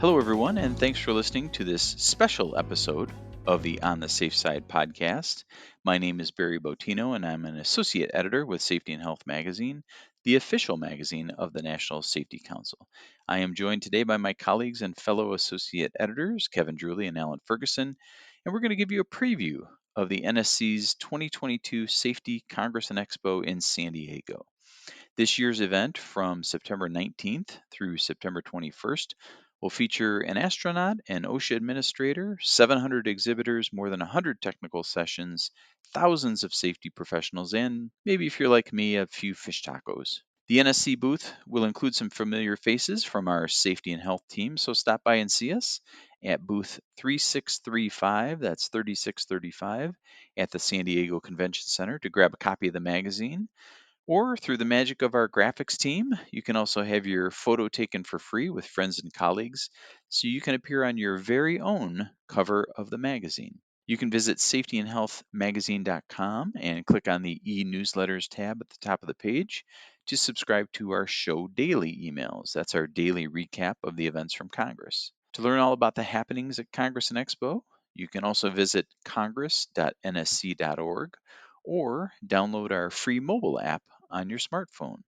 Hello, everyone, and thanks for listening to this special episode of the On the Safe Side podcast. My name is Barry Botino, and I'm an associate editor with Safety and Health magazine, the official magazine of the National Safety Council. I am joined today by my colleagues and fellow associate editors, Kevin Drewley and Alan Ferguson, and we're going to give you a preview of the NSC's 2022 Safety Congress and Expo in San Diego. This year's event, from September 19th through September 21st, will feature an astronaut, an OSHA administrator, 700 exhibitors, more than 100 technical sessions, thousands of safety professionals, and maybe if you're like me, a few fish tacos. The NSC booth will include some familiar faces from our safety and health team, so stop by and see us at booth 3635, that's 3635, at the San Diego Convention Center to grab a copy of the magazine. Or through the magic of our graphics team, you can also have your photo taken for free with friends and colleagues, so you can appear on your very own cover of the magazine. You can visit safetyandhealthmagazine.com and click on the e-newsletters tab at the top of the page to subscribe to our show daily emails. That's our daily recap of the events from Congress. To learn all about the happenings at Congress and Expo, you can also visit congress.nsc.org or download our free mobile app on your smartphone.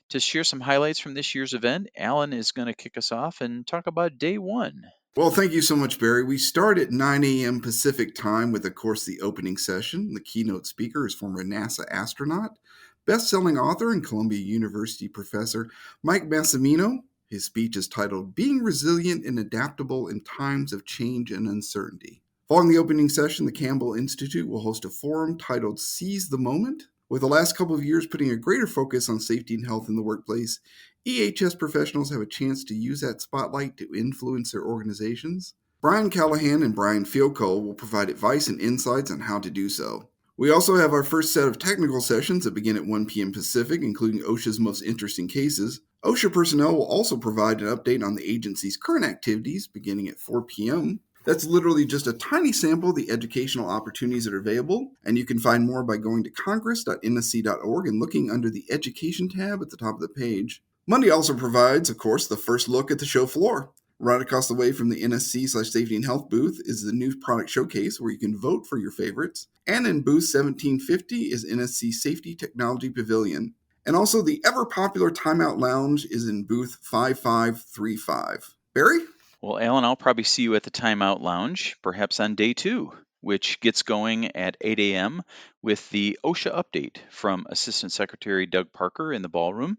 To share some highlights from this year's event, Alan is going to kick us off and talk about day one. Well, thank you so much, Barry. We start at 9 a.m. Pacific time with, of course, the opening session. The keynote speaker is former NASA astronaut, best-selling author, and Columbia University professor Mike Massimino. His speech is titled, Being Resilient and Adaptable in Times of Change and Uncertainty. Following the opening session, the Campbell Institute will host a forum titled Seize the Moment. With the last couple of years putting a greater focus on safety and health in the workplace, EHS professionals have a chance to use that spotlight to influence their organizations. Brian Callahan and Brian Fiocco will provide advice and insights on how to do so. We also have our first set of technical sessions that begin at 1 p.m. Pacific, including OSHA's most interesting cases. OSHA personnel will also provide an update on the agency's current activities beginning at 4 p.m. That's literally just a tiny sample of the educational opportunities that are available, and you can find more by going to congress.nsc.org and looking under the Education tab at the top of the page. Monday also provides, of course, the first look at the show floor. Right across the way from the NSC/Safety and Health booth is the new product showcase where you can vote for your favorites. And in booth 1750 is NSC Safety Technology Pavilion. And also the ever-popular Timeout Lounge is in booth 5535. Barry? Well, Alan, I'll probably see you at the Timeout Lounge, perhaps on day two, which gets going at 8 a.m. with the OSHA update from Assistant Secretary Doug Parker in the ballroom.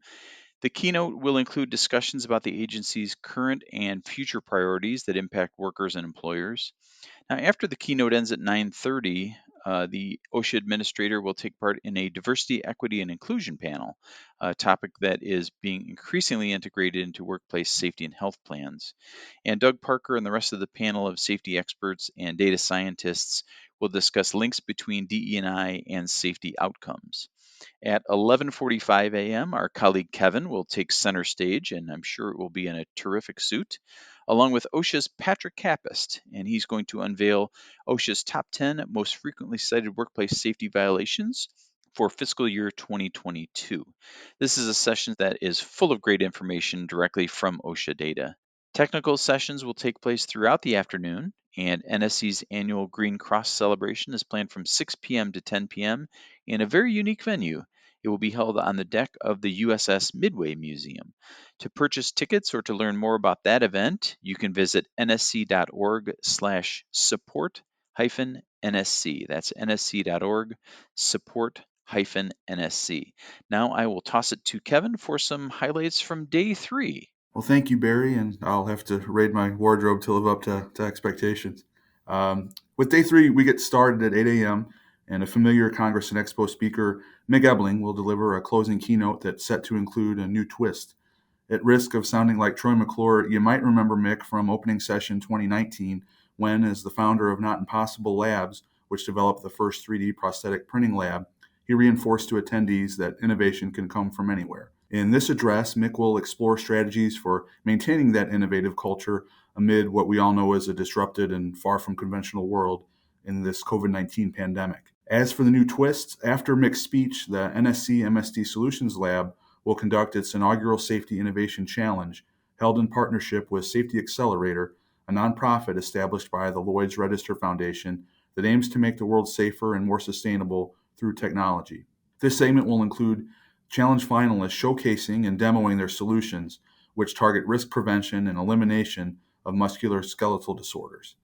The keynote will include discussions about the agency's current and future priorities that impact workers and employers. Now, after the keynote ends at 9:30, the OSHA administrator will take part in a diversity, equity, and inclusion panel, a topic that is being increasingly integrated into workplace safety and health plans. And Doug Parker and the rest of the panel of safety experts and data scientists will discuss links between DE&I and safety outcomes. At 11:45 a.m., our colleague Kevin will take center stage, and I'm sure it will be in a terrific suit, along with OSHA's Patrick Kapist, and he's going to unveil OSHA's top 10 most frequently cited workplace safety violations for fiscal year 2022. This is a session that is full of great information directly from OSHA data. Technical sessions will take place throughout the afternoon, and NSC's annual Green Cross celebration is planned from 6 p.m. to 10 p.m. in a very unique venue. It will be held on the deck of the USS Midway Museum. To purchase tickets or to learn more about that event, you can visit nsc.org/support-NSC. That's nsc.org/support-NSC. Now I will toss it to Kevin for some highlights from day three. Well, thank you, Barry, and I'll have to raid my wardrobe to live up to expectations. With day three, we get started at 8 a.m., and a familiar Congress and Expo speaker, Mick Ebling, will deliver a closing keynote that's set to include a new twist. At risk of sounding like Troy McClure, you might remember Mick from opening session 2019, when, as the founder of Not Impossible Labs, which developed the first 3D prosthetic printing lab, he reinforced to attendees that innovation can come from anywhere. In this address, Mick will explore strategies for maintaining that innovative culture amid what we all know is a disrupted and far from conventional world in this COVID-19 pandemic. As for the new twists, after Mick's speech, the NSC MSD Solutions Lab will conduct its inaugural Safety Innovation Challenge, held in partnership with Safety Accelerator, a nonprofit established by the Lloyd's Register Foundation that aims to make the world safer and more sustainable through technology. This segment will include challenge finalists showcasing and demoing their solutions, which target risk prevention and elimination of musculoskeletal disorders.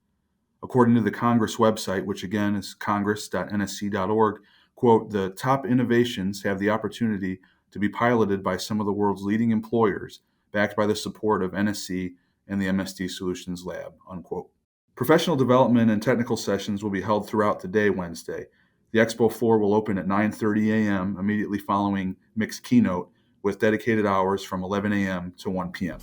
According to the Congress website, which again is congress.nsc.org, quote, the top innovations have the opportunity to be piloted by some of the world's leading employers, backed by the support of NSC and the MSD Solutions Lab, unquote. Professional development and technical sessions will be held throughout the day Wednesday. The expo floor will open at 9:30 a.m. immediately following Mick's keynote, with dedicated hours from 11 a.m. to 1 p.m.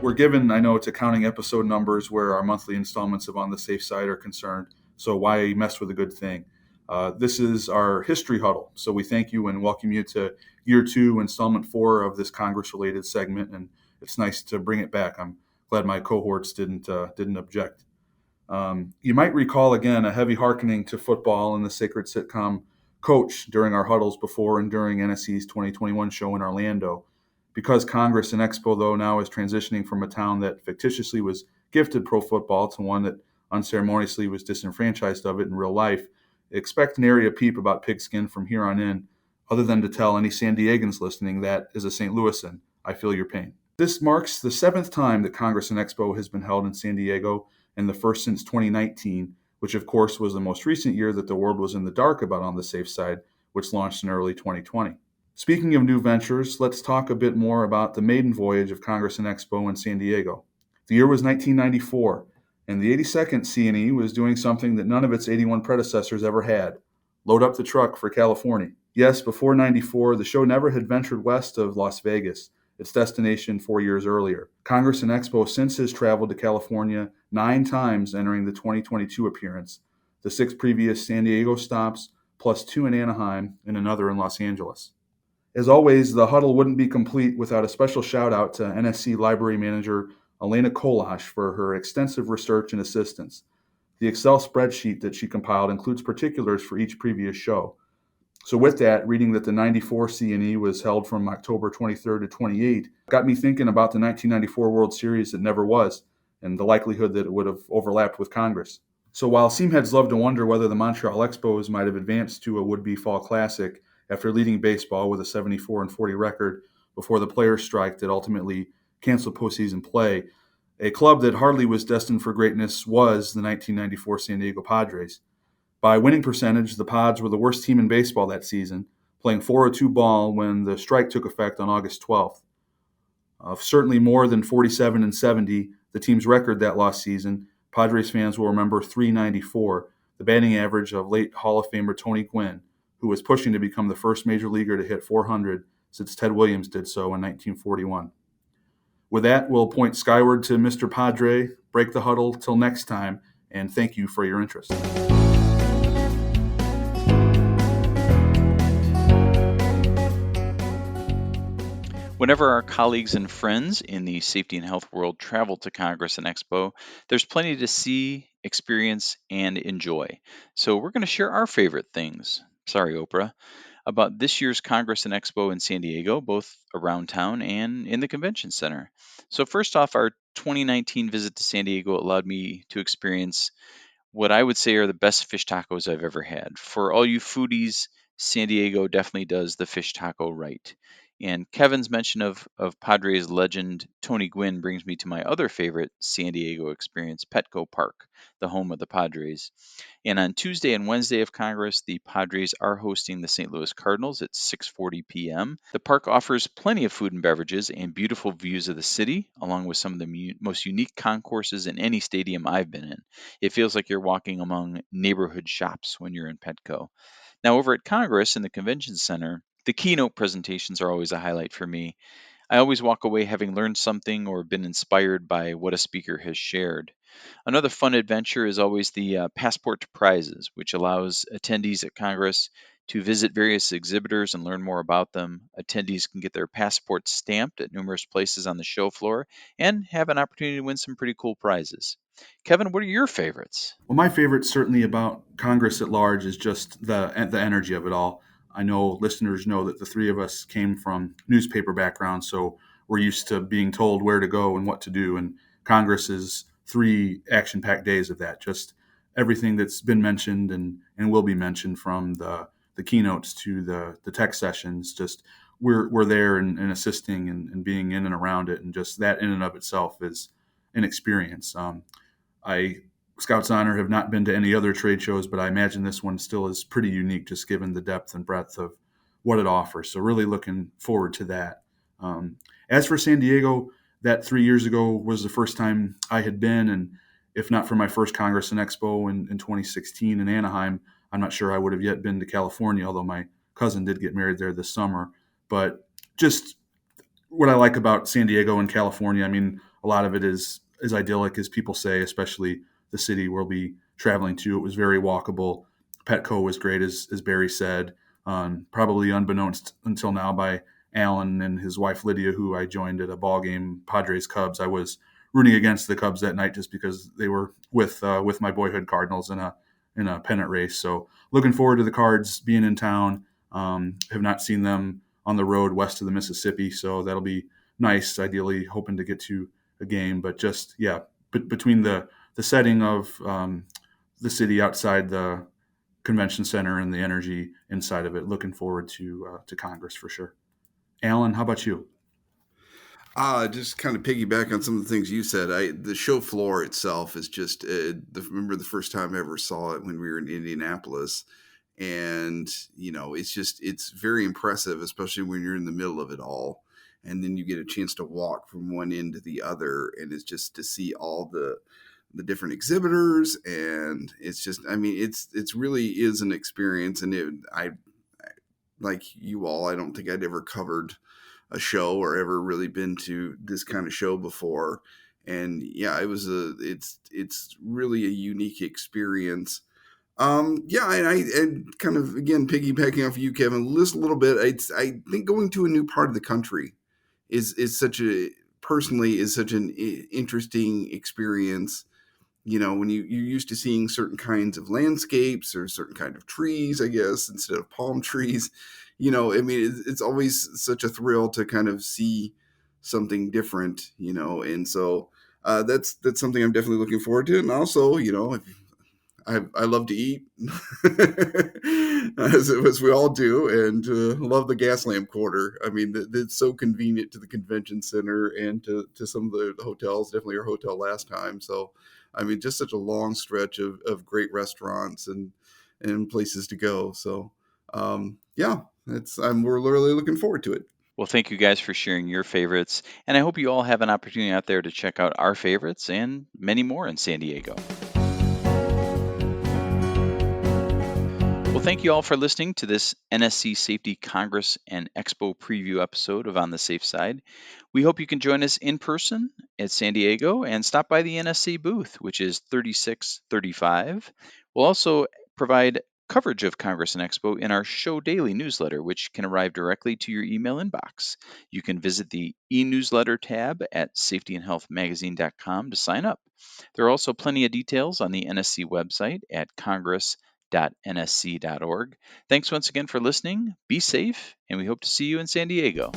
We're given, I know it's accounting episode numbers where our monthly installments of On the Safe Side are concerned, so why mess with a good thing? This is our history huddle, so we thank you and welcome you to year 2, installment 4 of this Congress-related segment, and it's nice to bring it back. I'm glad my cohorts didn't object. You might recall, again, a heavy hearkening to football and the sacred sitcom Coach during our huddles before and during NSC's 2021 show in Orlando. Because Congress and Expo, though, now is transitioning from a town that fictitiously was gifted pro football to one that unceremoniously was disenfranchised of it in real life, expect nary a peep about pigskin from here on in, other than to tell any San Diegans listening that, as a St. Louisan, I feel your pain. This marks the 7th time that Congress and Expo has been held in San Diego, and the first since 2019, which of course was the most recent year that the world was in the dark about On the Safe Side, which launched in early 2020. Speaking of new ventures, let's talk a bit more about the maiden voyage of Congress and Expo in San Diego. The year was 1994, and the 82nd C&E was doing something that none of its 81 predecessors ever had: load up the truck for California. Yes, before 94, the show never had ventured west of Las Vegas, its destination 4 years earlier. Congress and Expo since has traveled to California 9 times, entering the 2022 appearance, the 6 previous San Diego stops, plus 2 in Anaheim and another in Los Angeles. As always, the huddle wouldn't be complete without a special shout out to NSC Library Manager Elena Kolash for her extensive research and assistance. The Excel spreadsheet that she compiled includes particulars for each previous show. So with that, reading that the 94 C&E was held from October 23rd to 28 got me thinking about the 1994 World Series that never was, and the likelihood that it would have overlapped with Congress. So while Seamheads love to wonder whether the Montreal Expos might have advanced to a would-be fall classic after leading baseball with a 74-40 record before the players' strike that ultimately canceled postseason play, a club that hardly was destined for greatness was the 1994 San Diego Padres. By winning percentage, the Pods were the worst team in baseball that season, playing .402 ball when the strike took effect on August 12th. Certainly more than 47-70, the team's record that lost season, Padres fans will remember .394, the batting average of late Hall of Famer Tony Gwynn, who was pushing to become the first major leaguer to hit .400 since Ted Williams did so in 1941. With that, we'll point skyward to Mr. Padre, break the huddle till next time, and thank you for your interest. Whenever our colleagues and friends in the safety and health world travel to Congress and Expo, there's plenty to see, experience, and enjoy. So we're going to share our favorite things. Sorry, Oprah. About this year's Congress and Expo in San Diego, both around town and in the convention center. So first off, our 2019 visit to San Diego allowed me to experience what I would say are the best fish tacos I've ever had. For all you foodies, San Diego definitely does the fish taco right. And Kevin's mention of Padres legend Tony Gwynn brings me to my other favorite San Diego experience, Petco Park, the home of the Padres. And on Tuesday and Wednesday of Congress, the Padres are hosting the St. Louis Cardinals at 6:40 p.m. The park offers plenty of food and beverages and beautiful views of the city, along with some of the most unique concourses in any stadium I've been in. It feels like you're walking among neighborhood shops when you're in Petco. Now, over at Congress in the Convention Center, the keynote presentations are always a highlight for me. I always walk away having learned something or been inspired by what a speaker has shared. Another fun adventure is always the Passport to Prizes, which allows attendees at Congress to visit various exhibitors and learn more about them. Attendees can get their passports stamped at numerous places on the show floor and have an opportunity to win some pretty cool prizes. Kevin, what are your favorites? Well, my favorite certainly about Congress at large is just the energy of it all. I know listeners know that the three of us came from newspaper backgrounds, so we're used to being told where to go and what to do. And Congress is 3 action-packed days of that. Just everything that's been mentioned and will be mentioned, from the keynotes to the tech sessions. Just we're there and assisting and being in and around it, and just that in and of itself is an experience. I Scouts Honor have not been to any other trade shows, but I imagine this one still is pretty unique, just given the depth and breadth of what it offers. So really looking forward to that. As for San Diego, that 3 years ago was the first time I had been, and if not for my first Congress and Expo in 2016 in Anaheim, I'm not sure I would have yet been to California, although my cousin did get married there this summer. But just what I like about San Diego and California, I mean, a lot of it is as idyllic as people say, especially the city we'll be traveling to. It was very walkable. Petco was great, as Barry said. Probably unbeknownst until now by Alan and his wife Lydia, who I joined at a ball game, Padres Cubs. I was rooting against the Cubs that night just because they were with my boyhood Cardinals in a pennant race. So looking forward to the Cards being in town. Have not seen them on the road west of the Mississippi, so that'll be nice. Ideally, hoping to get to a game, but just between the setting of the city outside the convention center and the energy inside of it, looking forward to Congress for sure. Alan, how about you? Just kind of piggyback on some of the things you said. The show floor itself is just. Remember the first time I ever saw it when we were in Indianapolis, and it's very impressive, especially when you're in the middle of it all, and then you get a chance to walk from one end to the other, and it's just to see all the different exhibitors, and it's just. I mean, it's really is an experience, and I like you all. I don't think I'd ever covered a show or ever really been to this kind of show before, and it's really a unique experience. And kind of again piggybacking off you, Kevin, just a little bit. I think going to a new part of the country is such an interesting experience. When you're used to seeing certain kinds of landscapes or certain kind of trees, I guess, instead of palm trees. I mean, it's always such a thrill to kind of see something different. And so that's something I'm definitely looking forward to. And also, if I love to eat, as we all do, and love the gas lamp quarter. I mean, it's so convenient to the convention center and to some of the hotels, definitely our hotel last time. So, I mean, just such a long stretch of great restaurants and places to go. So, we're really looking forward to it. Well, thank you guys for sharing your favorites, and I hope you all have an opportunity out there to check out our favorites and many more in San Diego. Well, thank you all for listening to this NSC Safety Congress and Expo preview episode of On the Safe Side. We hope you can join us in person at San Diego and stop by the NSC booth, which is 3635. We'll also provide coverage of Congress and Expo in our Show Daily newsletter, which can arrive directly to your email inbox. You can visit the e-newsletter tab at safetyandhealthmagazine.com to sign up. There are also plenty of details on the NSC website at congress.nsc.org. Thanks once again for listening. Be safe, and we hope to see you in San Diego.